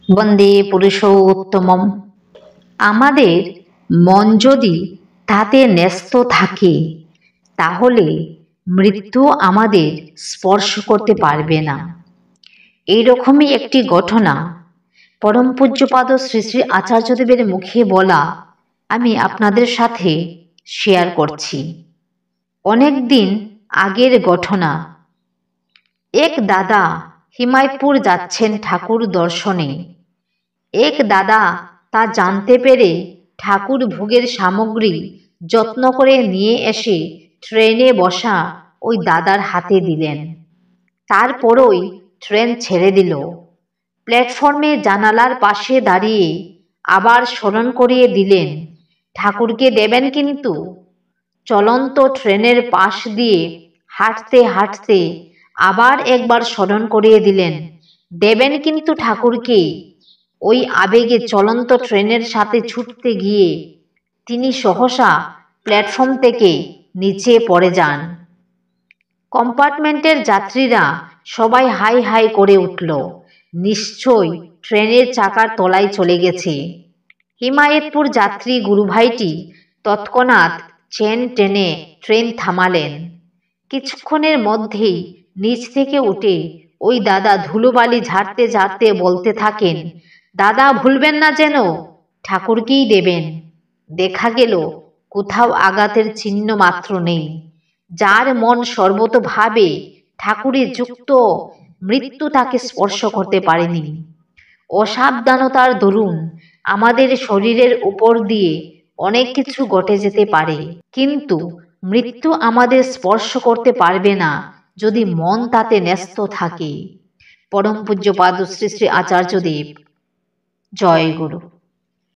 বন্দে পুরুষোত্তমম। আমাদের মন যদি তাতে ন্যস্ত থাকে তাহলে মৃত্যু আমাদের স্পর্শ করতে পারবে না। এইরকমই একটি ঘটনা পরম পূজ্যপাদ শ্রী শ্রী আচার্যদেবের মুখে বলা আমি আপনাদের সাথে শেয়ার করছি। অনেক দিন আগের ঘটনা। এক দাদা হিমায়তপুর যাচ্ছেন ঠাকুর দর্শনে। এক দাদা তা জানতে পেরে ঠাকুর ভোগের সামগ্রী যত্ন করে নিয়ে এসে ট্রেনে বসা ওই দাদার হাতে দিলেন। তারপরই ট্রেন ছেড়ে দিল। প্ল্যাটফর্মে জানালার পাশে দাঁড়িয়ে আবার স্মরণ করিয়ে দিলেন, ঠাকুরকে দেবেন কিন্তু। চলন্ত ট্রেনের পাশ দিয়ে হাঁটতে হাঁটতে আবার একবার স্মরণ করিয়ে দিলেন, দেবেন কিন্তু ঠাকুরকে। ওই আবেগে চলন্ত ট্রেনের সাথে ছুটতে গিয়ে তিনি সহসা প্ল্যাটফর্ম থেকে নিচে পড়ে যান। কম্পার্টমেন্টের যাত্রীরা সবাই হাই হাই করে উঠল, নিশ্চয়ই ট্রেনের চাকার তলায় চলে গেছে। হিমায়তপুর যাত্রী গুরুভাইটি তৎক্ষণাৎ চেন টেনে ট্রেন থামালেন। কিছুক্ষণের মধ্যেই নিচ থেকে উঠে ওই দাদা ধুলোবালি ঝাড়তে ঝাড়তে বলতে থাকেন, দাদা ভুলবেন না যেন, ঠাকুরকেই দেবেন। দেখা গেল কোথাও আঘাতের চিহ্ন মাত্র নেই। যার মন সর্বতোভাবে ঠাকুরে যুক্ত, মৃত্যু তাকে স্পর্শ করতে পারেনি। অসাবধানতার দরুন আমাদের শরীরের উপর দিয়ে অনেক কিছু ঘটে যেতে পারে, কিন্তু মৃত্যু আমাদের স্পর্শ করতে পারবে না যদি মন তাতে ন্যস্ত থাকে। পরম পূজ্যপাদ শ্রী শ্রী আচার্যদেব। জয় গুরু।